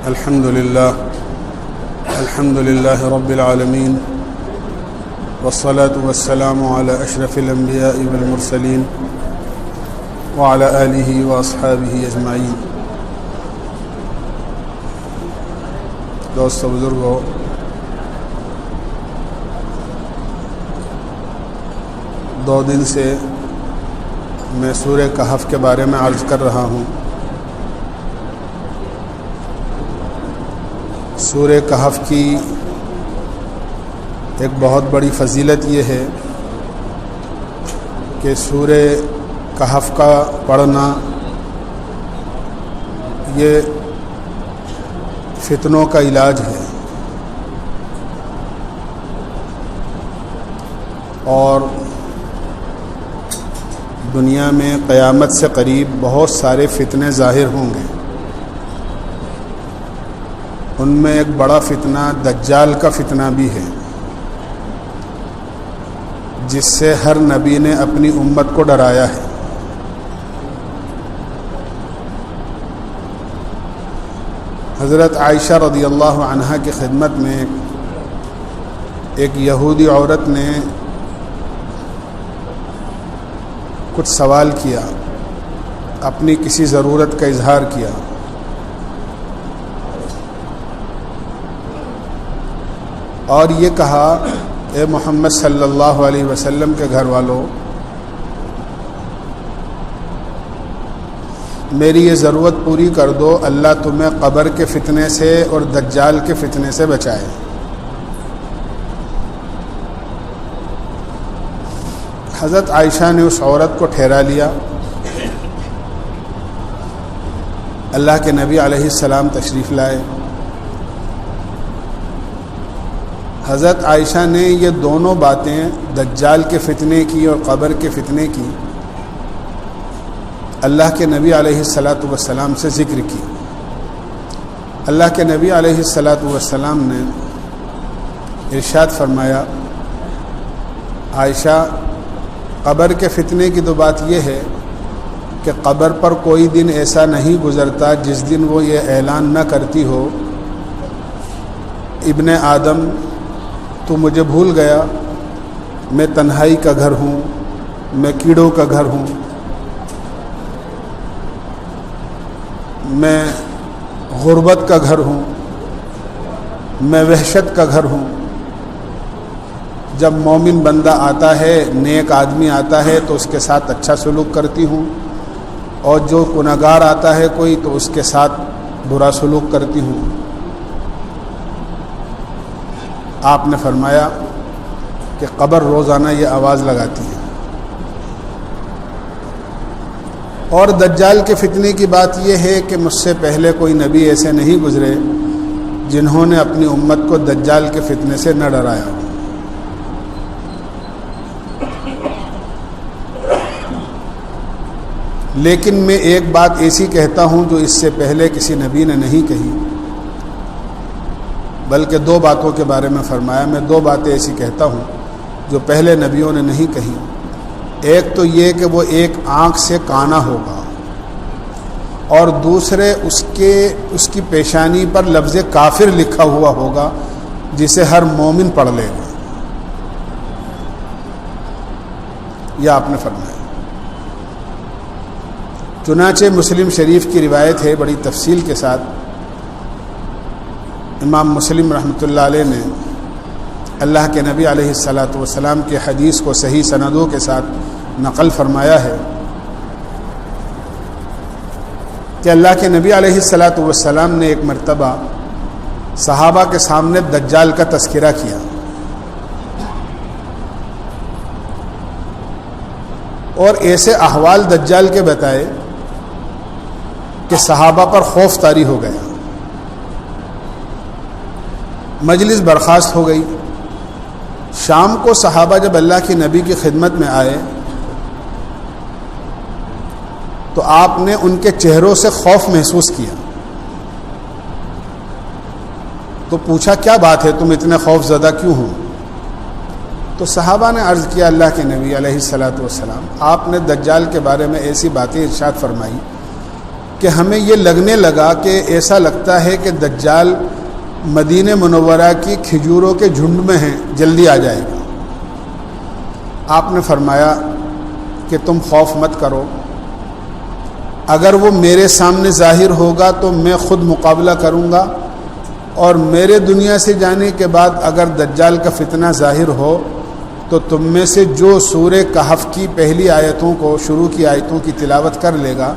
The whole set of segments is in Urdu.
الحمد لله رب العالمين والصلاة والسلام على أشرف الأنبياء والمرسلين وعلى آله وأصحابه أجمعين. دوستو بزرگو، دو دن سے میں سورہ کہف کے بارے میں عرض کر رہا ہوں. سورہ کہف کی ایک بہت بڑی فضیلت یہ ہے کہ سورہ کہف کا پڑھنا یہ فتنوں کا علاج ہے، اور دنیا میں قیامت سے قریب بہت سارے فتنے ظاہر ہوں گے. ان میں ایک بڑا فتنہ دجال کا فتنہ بھی ہے، جس سے ہر نبی نے اپنی امت کو ڈرایا ہے. حضرت عائشہ رضی اللہ عنہا کی خدمت میں ایک یہودی عورت نے کچھ سوال کیا، اپنی کسی ضرورت کا اظہار کیا. اور یہ کہا، اے محمد صلی اللہ علیہ وسلم کے گھر والوں، میری یہ ضرورت پوری کر دو، اللہ تمہیں قبر کے فتنے سے اور دجال کے فتنے سے بچائے. حضرت عائشہ نے اس عورت کو ٹھہرا لیا. اللہ کے نبی علیہ السلام تشریف لائے. حضرت عائشہ نے یہ دونوں باتیں، دجال کے فتنے کی اور قبر کے فتنے کی، اللہ کے نبی علیہ السلام سے ذکر کی. اللہ کے نبی علیہ السلام نے ارشاد فرمایا، عائشہ، قبر کے فتنے کی تو بات یہ ہے کہ قبر پر کوئی دن ایسا نہیں گزرتا جس دن وہ یہ اعلان نہ کرتی ہو، ابن آدم تو مجھے بھول گیا، میں تنہائی کا گھر ہوں، میں کیڑوں کا گھر ہوں، میں غربت کا گھر ہوں، میں وحشت کا گھر ہوں. جب مومن بندہ آتا ہے، نیک آدمی آتا ہے تو اس کے ساتھ اچھا سلوک کرتی ہوں، اور جو گنہگار آتا ہے کوئی تو اس کے ساتھ برا سلوک کرتی ہوں. آپ نے فرمایا کہ قبر روزانہ یہ آواز لگاتی ہے. اور دجال کے فتنے کی بات یہ ہے کہ مجھ سے پہلے کوئی نبی ایسے نہیں گزرے جنہوں نے اپنی امت کو دجال کے فتنے سے نہ ڈرایا ہو. لیکن میں ایک بات ایسی کہتا ہوں جو اس سے پہلے کسی نبی نے نہیں کہی، بلکہ دو باتوں کے بارے میں فرمایا. میں دو باتیں ایسی کہتا ہوں جو پہلے نبیوں نے نہیں کہی. ایک تو یہ کہ وہ ایک آنکھ سے کانا ہوگا، اور دوسرے اس کی پیشانی پر لفظ کافر لکھا ہوا ہوگا جسے ہر مومن پڑھ لے گا. یہ آپ نے فرمایا. چنانچہ مسلم شریف کی روایت ہے بڑی تفصیل کے ساتھ. امام مسلم رحمۃ اللہ علیہ نے اللہ کے نبی علیہ السلام کی حدیث کو صحیح سندوں کے ساتھ نقل فرمایا ہے کہ اللہ کے نبی علیہ السلام نے ایک مرتبہ صحابہ کے سامنے دجال کا تذکرہ کیا، اور ایسے احوال دجال کے بتائے کہ صحابہ پر خوف طاری ہو گیا. مجلس برخاست ہو گئی. شام کو صحابہ جب اللہ کے نبی کی خدمت میں آئے تو آپ نے ان کے چہروں سے خوف محسوس کیا. تو پوچھا، کیا بات ہے، تم اتنے خوف زدہ کیوں ہو؟ تو صحابہ نے عرض کیا، اللہ کے نبی علیہ السلام، آپ نے دجال کے بارے میں ایسی باتیں ارشاد فرمائی کہ ہمیں یہ لگنے لگا کہ ایسا لگتا ہے کہ دجال مدینہ منورہ کی کھجوروں کے جھنڈ میں ہیں، جلدی آ جائے گا۔ آپ نے فرمایا کہ تم خوف مت کرو، اگر وہ میرے سامنے ظاہر ہوگا تو میں خود مقابلہ کروں گا، اور میرے دنیا سے جانے کے بعد اگر دجال کا فتنہ ظاہر ہو تو تم میں سے جو سورہ کہف کی پہلی آیتوں کو، شروع کی آیتوں کی تلاوت کر لے گا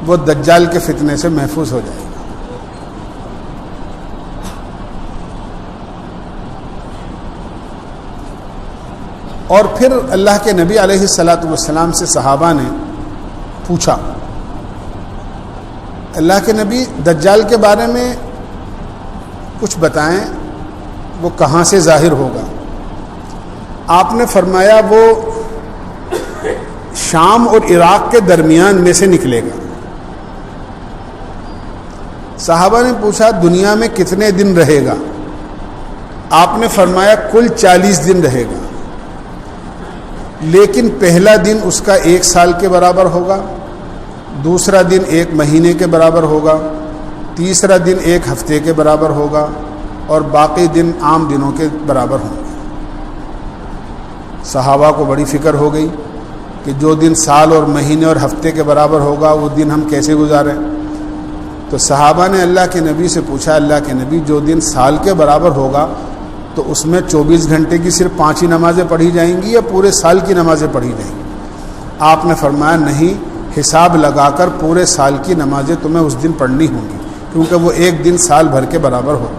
وہ دجال کے فتنے سے محفوظ ہو جائے گا۔ اور پھر اللہ کے نبی علیہ الصلاۃ والسلام سے صحابہ نے پوچھا، اللہ کے نبی دجال کے بارے میں کچھ بتائیں، وہ کہاں سے ظاہر ہوگا؟ آپ نے فرمایا وہ شام اور عراق کے درمیان میں سے نکلے گا۔ صحابہ نے پوچھا دنیا میں کتنے دن رہے گا؟ آپ نے فرمایا کل 40 دن رہے گا، لیکن پہلا دن اس کا 1 سال کے برابر ہوگا، دوسرا دن 1 مہینے کے برابر ہوگا، تیسرا دن 1 ہفتے کے برابر ہوگا، اور باقی دن عام دنوں کے برابر ہوں گے۔ صحابہ کو بڑی فکر ہو گئی کہ جو دن سال اور مہینے اور ہفتے کے برابر ہوگا وہ دن ہم کیسے گزاریں؟ تو صحابہ نے اللہ کے نبی سے پوچھا، اللہ کے نبی جو دن سال کے برابر ہوگا تو اس میں 24 گھنٹے کی صرف 5 ہی نمازیں پڑھی جائیں گی یا پورے سال کی نمازیں پڑھی جائیں گی؟ آپ نے فرمایا نہیں، حساب لگا کر پورے سال کی نمازیں تمہیں اس دن پڑھنی ہوں گی، کیونکہ وہ ایک دن سال بھر کے برابر ہوگا۔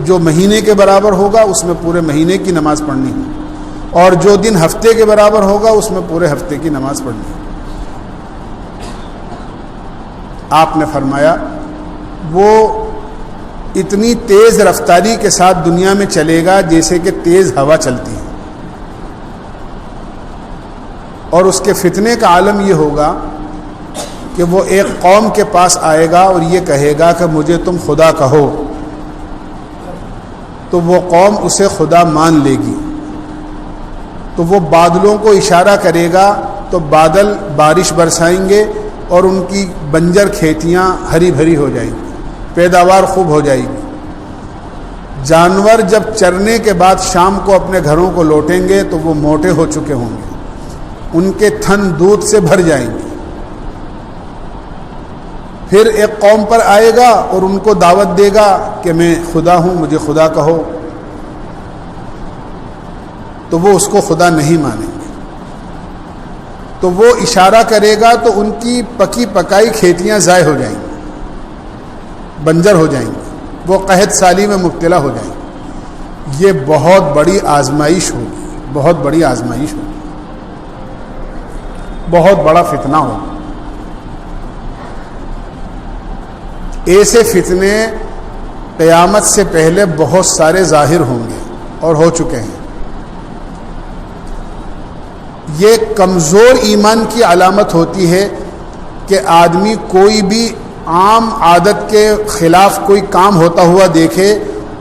جو مہینے کے برابر ہوگا اس میں پورے مہینے کی نماز پڑھنی ہے، اور جو دن ہفتے کے برابر ہوگا اس میں پورے ہفتے کی نماز پڑھنی ہے۔ آپ نے فرمایا وہ اتنی تیز رفتاری کے ساتھ دنیا میں چلے گا جیسے کہ تیز ہوا چلتی ہے، اور اس کے فتنے کا عالم یہ ہوگا کہ وہ ایک قوم کے پاس آئے گا اور یہ کہے گا کہ مجھے تم خدا کہو، تو وہ قوم اسے خدا مان لے گی، تو وہ بادلوں کو اشارہ کرے گا تو بادل بارش برسائیں گے اور ان کی بنجر کھیتیاں ہری بھری ہو جائیں گی، پیداوار خوب ہو جائے گی۔ جانور جب چرنے کے بعد شام کو اپنے گھروں کو لوٹیں گے تو وہ موٹے ہو چکے ہوں گے، ان کے تھن دودھ سے بھر جائیں گے۔ پھر ایک قوم پر آئے گا اور ان کو دعوت دے گا کہ میں خدا ہوں، مجھے خدا کہو، تو وہ اس کو خدا نہیں مانیں گے، تو وہ اشارہ کرے گا تو ان کی پکی پکائی کھیتیاں ضائع ہو جائیں گی، بنجر ہو جائیں گی، وہ قحط سالی میں مبتلا ہو جائیں گے۔ یہ بہت بڑی آزمائش ہوگی، بہت بڑی آزمائش ہوگی، بہت بڑا فتنہ ہوگا۔ ایسے فتنے قیامت سے پہلے بہت سارے ظاہر ہوں گے اور ہو چکے ہیں۔ یہ کمزور ایمان کی علامت ہوتی ہے کہ آدمی کوئی بھی عام عادت کے خلاف کوئی کام ہوتا ہوا دیکھے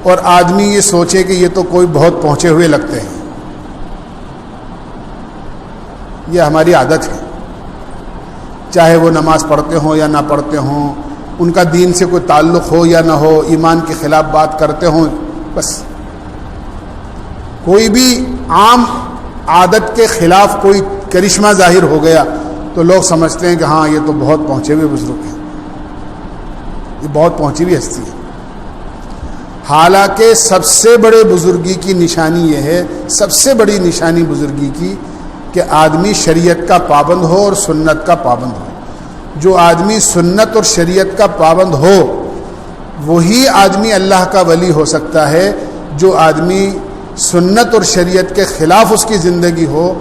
اور آدمی یہ سوچے کہ یہ تو کوئی بہت پہنچے ہوئے لگتے ہیں۔ یہ ہماری عادت ہے، چاہے وہ نماز پڑھتے ہوں یا نہ پڑھتے ہوں، ان کا دین سے کوئی تعلق ہو یا نہ ہو، ایمان کے خلاف بات کرتے ہوں، بس کوئی بھی عام عادت کے خلاف کوئی کرشمہ ظاہر ہو گیا تو لوگ سمجھتے ہیں کہ ہاں یہ تو بہت پہنچے ہوئے بزرگ ہیں، یہ بہت پہنچی ہوئی ہستی ہے۔ حالانکہ سب سے بڑے بزرگی کی نشانی یہ ہے، سب سے بڑی نشانی بزرگی کی، کہ آدمی شریعت کا پابند ہو اور سنت کا پابند ہو۔ جو آدمی سنت اور شریعت کا پابند ہو وہی آدمی اللہ کا ولی ہو سکتا ہے۔ جو آدمی سنت اور شریعت کے خلاف اس کی زندگی ہو،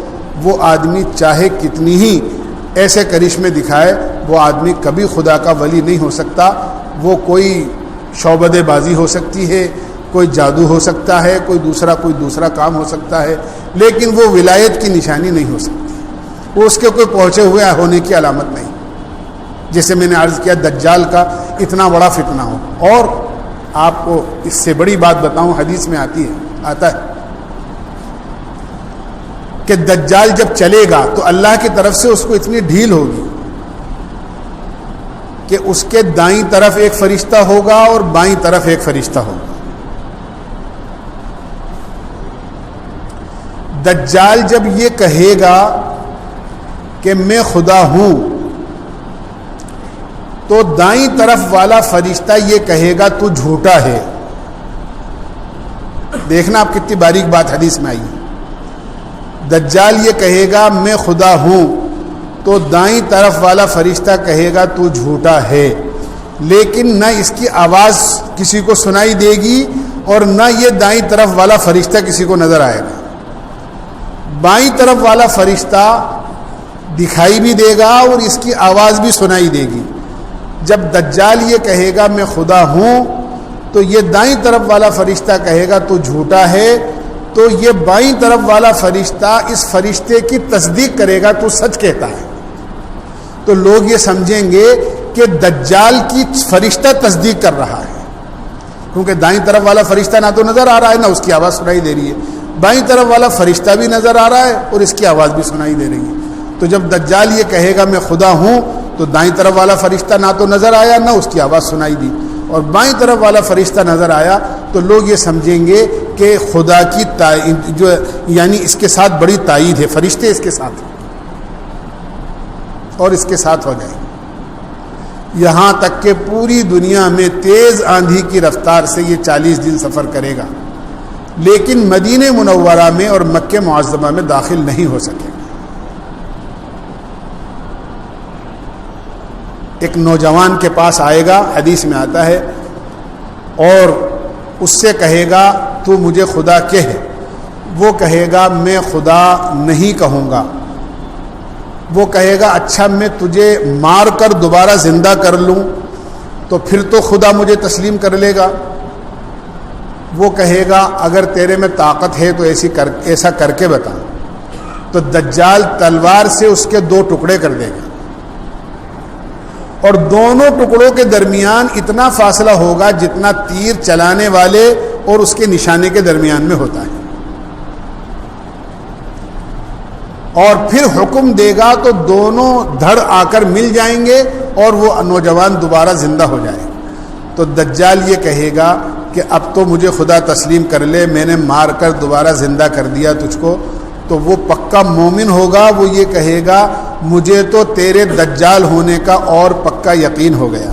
وہ آدمی چاہے کتنی ہی ایسے کرشمے دکھائے، وہ آدمی کبھی خدا کا ولی نہیں ہو سکتا۔ وہ کوئی شعبدے بازی ہو سکتی ہے، کوئی جادو ہو سکتا ہے، کوئی دوسرا کام ہو سکتا ہے، لیکن وہ ولایت کی نشانی نہیں ہو سکتی، وہ اس کے کوئی پہنچے ہوئے ہونے کی علامت نہیں۔ جیسے میں نے عرض کیا دجال کا اتنا بڑا فتنہ ہو، اور آپ کو اس سے بڑی بات بتاؤں، حدیث میں آتا ہے کہ دجال جب چلے گا تو اللہ کی طرف سے اس کو اتنی ڈھیل ہوگی کہ اس کے دائیں طرف ایک فرشتہ ہوگا اور بائیں طرف ایک فرشتہ ہوگا. دجال جب یہ کہے گا کہ میں خدا ہوں تو دائیں طرف والا فرشتہ یہ کہے گا تو جھوٹا ہے. دیکھنا آپ کتنی باریک بات حدیث میں آئی ہے. دجال یہ کہے گا میں خدا ہوں تو دائیں طرف والا فرشتہ کہے گا تو جھوٹا ہے، لیکن نہ اس کی آواز کسی کو سنائی دے گی اور نہ یہ دائیں طرف والا فرشتہ کسی کو نظر آئے گا. بائیں طرف والا فرشتہ دکھائی بھی دے گا اور اس کی آواز بھی سنائی دے گی. جب دجال یہ کہے گا میں خدا ہوں تو یہ دائیں طرف والا فرشتہ کہے گا تو جھوٹا ہے، تو یہ بائیں طرف والا فرشتہ اس فرشتے کی تصدیق کرے گا تو سچ کہتا ہے. تو لوگ یہ سمجھیں گے کہ دجال کی فرشتہ تصدیق کر رہا ہے، کیونکہ دائیں طرف والا فرشتہ نہ تو نظر آ رہا ہے نہ اس کی آواز سنائی دے رہی ہے، بائیں طرف والا فرشتہ بھی نظر آ رہا ہے اور اس کی آواز بھی سنائی دے رہی ہے. تو جب دجال یہ کہے گا میں خدا ہوں تو دائیں طرف والا فرشتہ نہ تو نظر آیا نہ اس کی آواز سنائی دی، اور بائیں طرف والا فرشتہ نظر آیا تو لوگ یہ سمجھیں گے کہ خدا کی جو یعنی اس کے ساتھ بڑی تائید ہے، فرشتے اس کے ساتھ اور اس کے ساتھ ہو جائیں. یہاں تک کہ پوری دنیا میں تیز آندھی کی رفتار سے یہ 40 دن سفر کرے گا، لیکن مدینہ منورہ میں اور مکہ معظمہ میں داخل نہیں ہو سکے گا. ایک نوجوان کے پاس آئے گا، حدیث میں آتا ہے، اور اس سے کہے گا تو مجھے خدا کہہ. وہ کہے گا میں خدا نہیں کہوں گا. وہ کہے گا اچھا میں تجھے مار کر دوبارہ زندہ کر لوں تو پھر تو خدا مجھے تسلیم کر لے گا. وہ کہے گا اگر تیرے میں طاقت ہے تو ایسا کر کے بتا. تو دجال تلوار سے اس کے 2 ٹکڑے کر دے گا، اور دونوں ٹکڑوں کے درمیان اتنا فاصلہ ہوگا جتنا تیر چلانے والے اور اس کے نشانے کے درمیان میں ہوتا ہے. اور پھر حکم دے گا تو دونوں دھڑ آ کر مل جائیں گے اور وہ نوجوان دوبارہ زندہ ہو جائے. تو دجال یہ کہے گا کہ اب تو مجھے خدا تسلیم کر لے، میں نے مار کر دوبارہ زندہ کر دیا تجھ کو. تو وہ پکا مومن ہوگا، وہ یہ کہے گا مجھے تو تیرے دجال ہونے کا اور پکا یقین ہو گیا.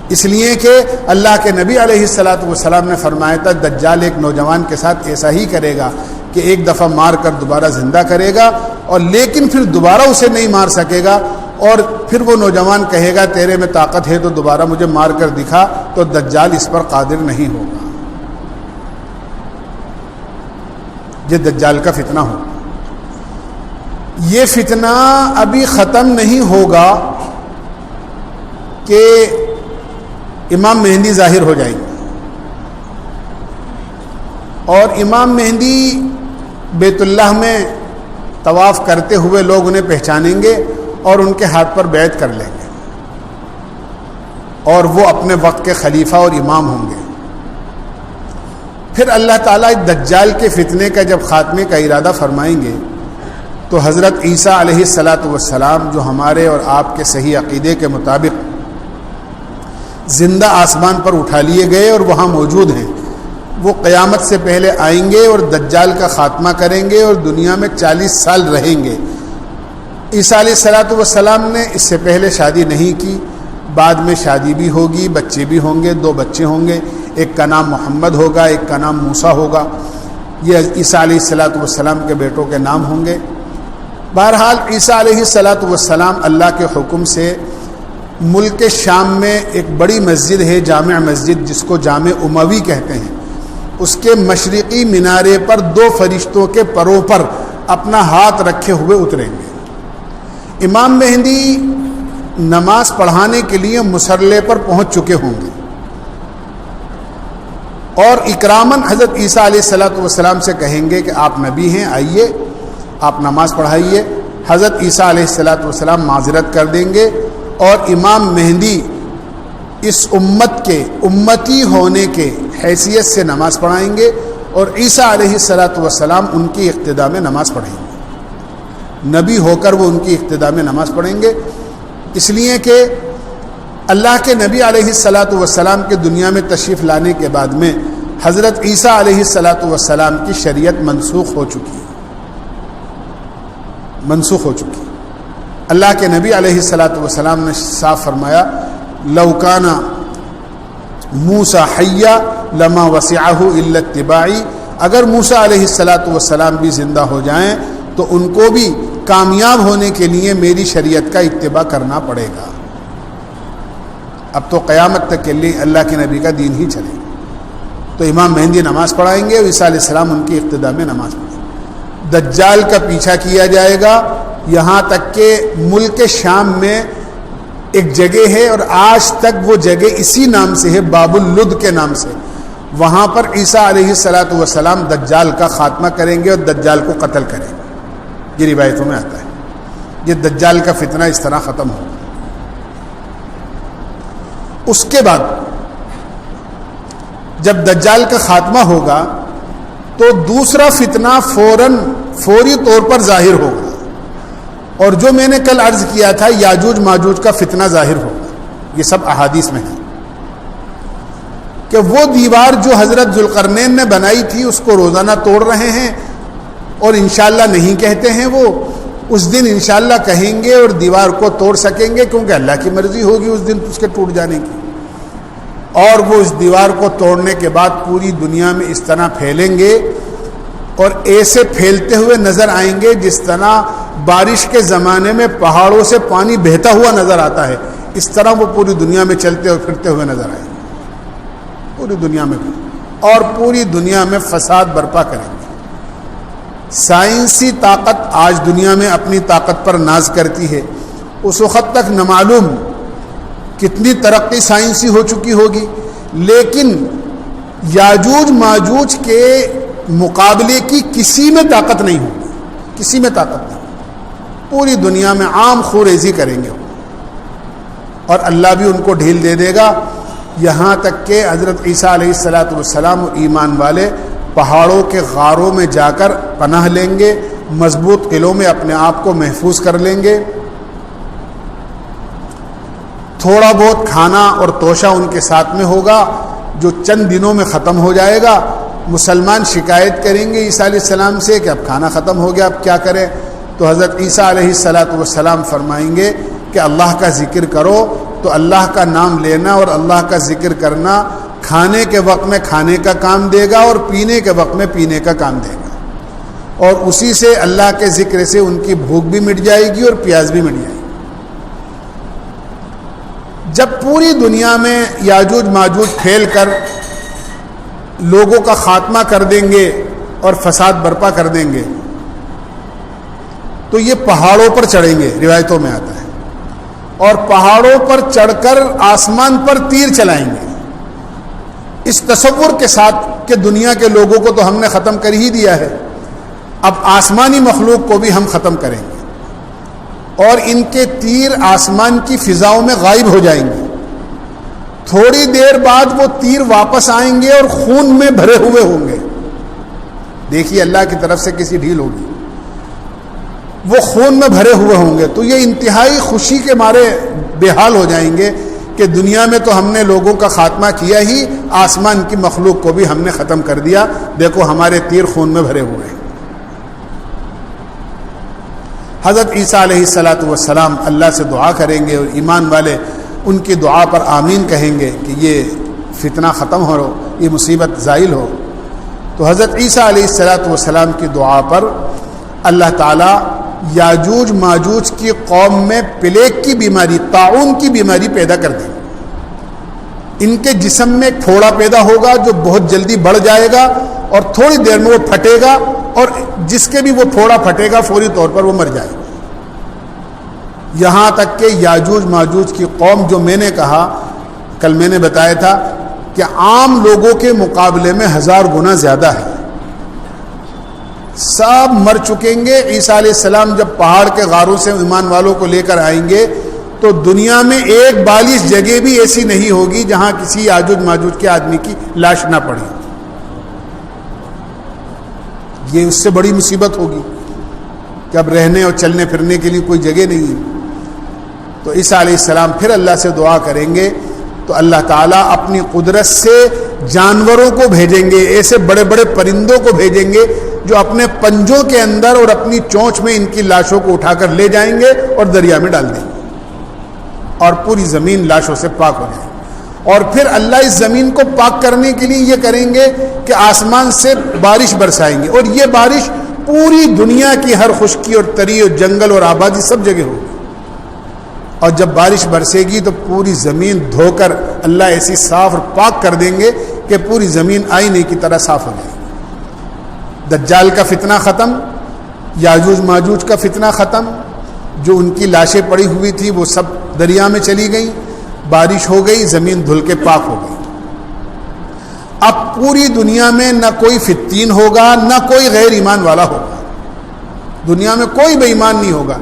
اس لیے کہ اللہ کے نبی علیہ السلام نے فرمایا تھا دجال ایک نوجوان کے ساتھ ایسا ہی کرے گا کہ ایک دفعہ مار کر دوبارہ زندہ کرے گا، اور لیکن پھر دوبارہ اسے نہیں مار سکے گا، اور پھر وہ نوجوان کہے گا تیرے میں طاقت ہے تو دوبارہ مجھے مار کر دکھا. تو دجال اس پر قادر نہیں ہوگا. یہ دجال کا فتنہ ہوگا. یہ فتنہ ابھی ختم نہیں ہوگا کہ امام مہدی ظاہر ہو جائیں گے، اور امام مہدی بیت اللہ میں طواف کرتے ہوئے لوگ انہیں پہچانیں گے اور ان کے ہاتھ پر بیعت کر لیں گے، اور وہ اپنے وقت کے خلیفہ اور امام ہوں گے. پھر اللہ تعالیٰ دجال کے فتنے کا جب خاتمے کا ارادہ فرمائیں گے تو حضرت عیسیٰ علیہ السلام جو ہمارے اور آپ کے صحیح عقیدے کے مطابق زندہ آسمان پر اٹھا لیے گئے اور وہاں موجود ہیں، وہ قیامت سے پہلے آئیں گے اور دجال کا خاتمہ کریں گے اور دنیا میں 40 سال رہیں گے. عیسیٰ علیہ السلام نے اس سے پہلے شادی نہیں کی، بعد میں شادی بھی ہوگی، بچے بھی ہوں گے، 2 بچے ہوں گے، ایک کا نام محمد ہوگا، ایک کا نام موسیٰ ہوگا. یہ عیسیٰ علیہ السلام کے بیٹوں کے نام ہوں گے. بہرحال عیسیٰ علیہ السلام اللہ کے حکم سے ملک شام میں ایک بڑی مسجد ہے، جامع مسجد، جس کو جامع اموی کہتے ہیں، اس کے مشرقی مینارے پر 2 فرشتوں کے پروں پر اپنا ہاتھ رکھے ہوئے اتریں گے. امام مہدی نماز پڑھانے کے لیے مصلی پر پہنچ چکے ہوں گے، اور اکراماً حضرت عیسیٰ علیہ السلام سے کہیں گے کہ آپ نبی ہیں، آئیے آپ نماز پڑھائیے. حضرت عیسیٰ علیہ السلام معذرت کر دیں گے اور امام مہدی اس امت کے امتی ہونے کے حیثیت سے نماز پڑھائیں گے، اور عیسیٰ علیہ السلام ان کی اقتداء میں نماز پڑھیں گے. نبی ہو کر وہ ان کی اقتداء میں نماز پڑھیں گے، اس لیے کہ اللہ کے نبی علیہ الصلاۃ والسلام کے دنیا میں تشریف لانے کے بعد میں حضرت عیسیٰ علیہ الصلاۃ والسلام کی شریعت منسوخ ہو چکی ہے اللہ کے نبی علیہ الصلاۃ والسلام نے صاف فرمایا لو کان موسیٰ حیا لما وسعہ الا اتباعی، اگر موسیٰ علیہ الصلاۃ والسلام بھی زندہ ہو جائیں تو ان کو بھی کامیاب ہونے کے لیے میری شریعت کا اتباع کرنا پڑے گا۔ اب تو قیامت تک کے لیے اللہ کے نبی کا دین ہی چلے گا۔ تو امام مہدی نماز پڑھائیں گے اور عیسیٰ علیہ السلام ان کی اقتداء میں نماز پڑھیں گے۔ دجال کا پیچھا کیا جائے گا یہاں تک کہ ملک شام میں ایک جگہ ہے اور آج تک وہ جگہ اسی نام سے ہے، باب اللد کے نام سے، وہاں پر عیسیٰ علیہ الصلاۃ والسلام دجال کا خاتمہ کریں گے اور دجال کو قتل کریں گے۔ یہ روایتوں میں آتا ہے، یہ دجال کا فتنہ اس طرح ختم ہوگا۔ اس کے بعد جب دجال کا خاتمہ ہوگا تو دوسرا فتنہ فوری طور پر ظاہر ہوگا، اور جو میں نے کل عرض کیا تھا یاجوج ماجوج کا فتنہ ظاہر ہوگا، یہ سب احادیث میں ہے کہ وہ دیوار جو حضرت ذوالقرنین نے بنائی تھی اس کو روزانہ توڑ رہے ہیں اور انشاءاللہ نہیں کہتے ہیں، وہ اس دن انشاءاللہ کہیں گے اور دیوار کو توڑ سکیں گے، کیونکہ اللہ کی مرضی ہوگی اس دن اس کے ٹوٹ جانے کی، اور وہ اس دیوار کو توڑنے کے بعد پوری دنیا میں اس طرح پھیلیں گے اور ایسے پھیلتے ہوئے نظر آئیں گے جس طرح بارش کے زمانے میں پہاڑوں سے پانی بہتا ہوا نظر آتا ہے، اس طرح وہ پوری دنیا میں چلتے اور پھرتے ہوئے نظر آئیں گے پوری دنیا میں، اور پوری دنیا میں فساد برپا کریں گے۔ سائنسی طاقت آج دنیا میں اپنی طاقت پر ناز کرتی ہے، اس وقت تک نہ معلوم کتنی ترقی سائنسی ہو چکی ہوگی، لیکن یاجوج ماجوج کے مقابلے کی کسی میں طاقت نہیں ہوگی، کسی میں طاقت نہیں، پوری دنیا میں عام خوریزی کریں گے اور اللہ بھی ان کو ڈھیل دے دے گا، یہاں تک کہ حضرت عیسیٰ علیہ الصلاۃ والسلام اور ایمان والے پہاڑوں کے غاروں میں جا کر پناہ لیں گے، مضبوط قلعوں میں اپنے آپ کو محفوظ کر لیں گے، تھوڑا بہت کھانا اور توشہ ان کے ساتھ میں ہوگا جو چند دنوں میں ختم ہو جائے گا۔ مسلمان شکایت کریں گے عیسیٰ علیہ السلام سے کہ اب کھانا ختم ہو گیا، اب کیا کریں؟ تو حضرت عیسیٰ علیہ الصلاۃ والسلام فرمائیں گے کہ اللہ کا ذکر کرو، تو اللہ کا نام لینا اور اللہ کا ذکر کرنا کھانے کے وقت میں کھانے کا کام دے گا اور پینے کے وقت میں پینے کا کام دے گا، اور اسی سے اللہ کے ذکر سے ان کی بھوک بھی مٹ جائے گی اور پیاس بھی مٹ جائے گی۔ جب پوری دنیا میں یاجوج ماجوج پھیل کر لوگوں کا خاتمہ کر دیں گے اور فساد برپا کر دیں گے تو یہ پہاڑوں پر چڑھیں گے، روایتوں میں آتا ہے، اور پہاڑوں پر چڑھ کر آسمان پر تیر چلائیں گے، اس تصور کے ساتھ کہ دنیا کے لوگوں کو تو ہم نے ختم کر ہی دیا ہے، اب آسمانی مخلوق کو بھی ہم ختم کریں گے، اور ان کے تیر آسمان کی فضاؤں میں غائب ہو جائیں گے۔ تھوڑی دیر بعد وہ تیر واپس آئیں گے اور خون میں بھرے ہوئے ہوں گے، دیکھیے اللہ کی طرف سے کسی ڈھیل ہوگی، وہ خون میں بھرے ہوئے ہوں گے، تو یہ انتہائی خوشی کے مارے بے حال ہو جائیں گے کہ دنیا میں تو ہم نے لوگوں کا خاتمہ کیا ہی، آسمان کی مخلوق کو بھی ہم نے ختم کر دیا، دیکھو ہمارے تیر خون میں بھرے ہوئے ہیں۔ حضرت عیسیٰ علیہ الصلاۃ والسلام اللہ سے دعا کریں گے اور ایمان والے ان کی دعا پر آمین کہیں گے کہ یہ فتنہ ختم ہو، یہ مصیبت زائل ہو۔ تو حضرت عیسیٰ علیہ الصلاۃ والسلام کی دعا پر اللہ تعالیٰ یاجوج ماجوج کی قوم میں پلیگ کی بیماری، طاعون کی بیماری پیدا کر دیں گے۔ ان کے جسم میں ایک پھوڑا پیدا ہوگا جو بہت جلدی بڑھ جائے گا اور تھوڑی دیر میں وہ پھٹے گا، اور جس کے بھی وہ پھوڑا پھٹے گا فوری طور پر وہ مر جائے گا، یہاں تک کہ یاجوج ماجوج کی قوم جو میں نے کہا، کل میں نے بتایا تھا کہ عام لوگوں کے مقابلے میں 1000 گنا زیادہ ہے، سب مر چکیں گے۔ عیسیٰ علیہ السلام جب پہاڑ کے غاروں سے ایمان والوں کو لے کر آئیں گے تو دنیا میں ایک بالش جگہ بھی ایسی نہیں ہوگی جہاں کسی یاجوج ماجوج کے آدمی کی لاش نہ پڑی، یہ اس سے بڑی مصیبت ہوگی کہ اب رہنے اور چلنے پھرنے کے لیے کوئی جگہ نہیں ہے۔ تو تو عیسیٰ علیہ السلام پھر اللہ سے دعا کریں گے تو اللہ تعالیٰ اپنی قدرت سے جانوروں کو بھیجیں گے، ایسے بڑے بڑے پرندوں کو بھیجیں گے جو اپنے پنجوں کے اندر اور اپنی چونچ میں ان کی لاشوں کو اٹھا کر لے جائیں گے اور دریا میں ڈال دیں گے اور پوری زمین لاشوں سے پاک ہو جائے گی۔ اور پھر اللہ اس زمین کو پاک کرنے کے لیے یہ کریں گے کہ آسمان سے بارش برسائیں گے، اور یہ بارش پوری دنیا کی ہر خشکی اور تری اور جنگل اور آبادی سب جگہ ہوگی، اور جب بارش برسے گی تو پوری زمین دھو کر اللہ ایسی صاف اور پاک کر دیں گے کہ پوری زمین آئینے کی طرح صاف ہو جائے گی۔ دجال کا فتنہ ختم، یاجوج ماجوج کا فتنہ ختم، جو ان کی لاشیں پڑی ہوئی تھی وہ سب دریا میں چلی گئیں، بارش ہو گئی، زمین دھل کے پاک ہو گئی۔ اب پوری دنیا میں نہ کوئی فتین ہوگا، نہ کوئی غیر ایمان والا ہوگا، دنیا میں کوئی بے ایمان نہیں ہوگا،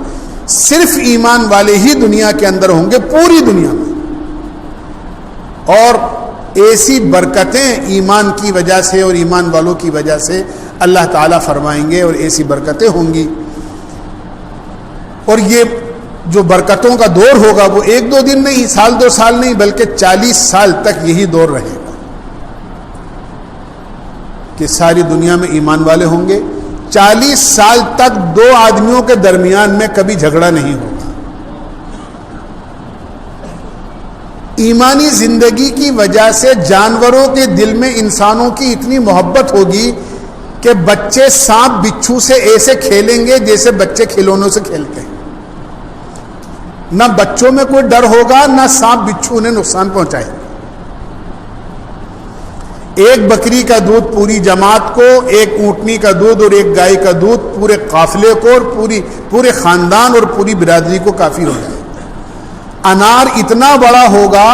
صرف ایمان والے ہی دنیا کے اندر ہوں گے پوری دنیا میں، اور ایسی برکتیں ایمان کی وجہ سے اور ایمان والوں کی وجہ سے اللہ تعالیٰ فرمائیں گے، اور ایسی برکتیں ہوں گی، اور یہ جو برکتوں کا دور ہوگا وہ ایک دو دن نہیں، سال دو سال نہیں، بلکہ 40 سال تک یہی دور رہے گا کہ ساری دنیا میں ایمان والے ہوں گے۔ 40 سال تک دو آدمیوں کے درمیان میں کبھی جھگڑا نہیں ہوگا۔ ایمانی زندگی کی وجہ سے جانوروں کے دل میں انسانوں کی اتنی محبت ہوگی کہ بچے سانپ بچھو سے ایسے کھیلیں گے جیسے بچے کھلونوں سے کھیلتے ہیں، نہ بچوں میں کوئی ڈر ہوگا، نہ سانپ بچھو انہیں نقصان پہنچائے گا۔ ایک بکری کا دودھ پوری جماعت کو، ایک اونٹنی کا دودھ اور ایک گائے کا دودھ پورے قافلے کو اور پورے خاندان اور پوری برادری کو کافی ہو جائے گا۔ انار اتنا بڑا ہوگا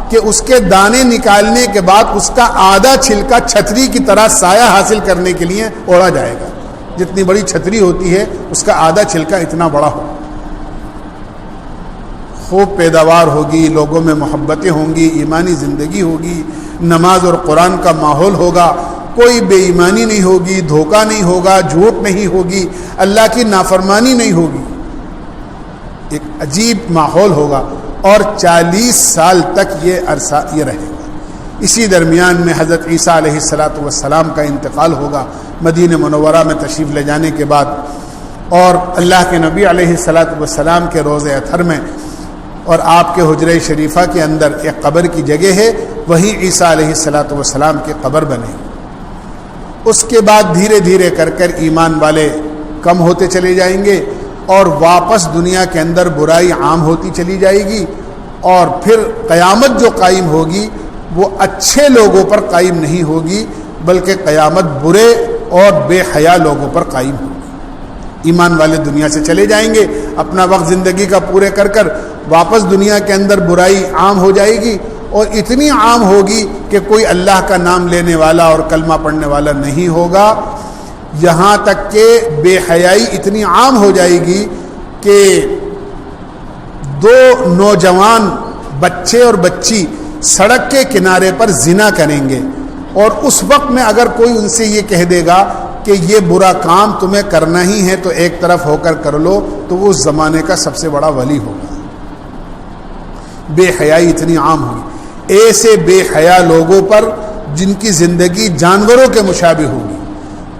کہ اس کے دانے نکالنے کے بعد اس کا آدھا چھلکا چھتری کی طرح سایہ حاصل کرنے کے لیے اوڑا جائے گا۔ جتنی بڑی چھتری ہوتی ہے اس کا آدھا چھلکا اتنا بڑا ہوگا۔ خوب پیداوار ہوگی، لوگوں میں محبتیں ہوں گی، ایمانی زندگی ہوگی، نماز اور قرآن کا ماحول ہوگا، کوئی بے ایمانی نہیں ہوگی، دھوکہ نہیں ہوگا، جھوٹ نہیں ہوگی، اللہ کی نافرمانی نہیں ہوگی، ایک عجیب ماحول ہوگا، اور 40 سال تک یہ عرصہ یہ رہے گا۔ اسی درمیان میں حضرت عیسیٰ علیہ السلام کا انتقال ہوگا مدینہ منورہ میں تشریف لے جانے کے بعد، اور اللہ کے نبی علیہ السلام کے روضہ اطہر میں اور آپ کے حجرہ شریفہ کے اندر ایک قبر کی جگہ ہے، وہیں عیسیٰ علیہ السلام کی قبر بنے۔ اس کے بعد دھیرے دھیرے کر ایمان والے کم ہوتے چلے جائیں گے، اور واپس دنیا کے اندر برائی عام ہوتی چلی جائے گی، اور پھر قیامت جو قائم ہوگی وہ اچھے لوگوں پر قائم نہیں ہوگی، بلکہ قیامت برے اور بے حیا لوگوں پر قائم ہوگی۔ ایمان والے دنیا سے چلے جائیں گے، اپنا وقت زندگی کا پورے کر واپس دنیا کے اندر برائی عام ہو جائے گی، اور اتنی عام ہوگی کہ کوئی اللہ کا نام لینے والا اور کلمہ پڑھنے والا نہیں ہوگا، یہاں تک کہ بے حیائی اتنی عام ہو جائے گی کہ 2 نوجوان بچے اور بچی سڑک کے کنارے پر زنا کریں گے، اور اس وقت میں اگر کوئی ان سے یہ کہہ دے گا کہ یہ برا کام تمہیں کرنا ہی ہے تو ایک طرف ہو کر لو، تو وہ اس زمانے کا سب سے بڑا ولی ہوگا۔ بے حیائی اتنی عام ہوگی، ایسے بے حیا لوگوں پر جن کی زندگی جانوروں کے مشابہ ہوگی،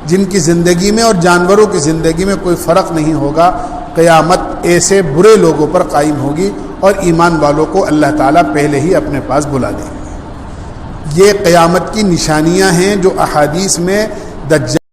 جن کی زندگی میں اور جانوروں کی زندگی میں کوئی فرق نہیں ہوگا، قیامت ایسے برے لوگوں پر قائم ہوگی، اور ایمان والوں کو اللہ تعالیٰ پہلے ہی اپنے پاس بلا دیں گے۔ یہ قیامت کی نشانیاں ہیں جو احادیث میں دجال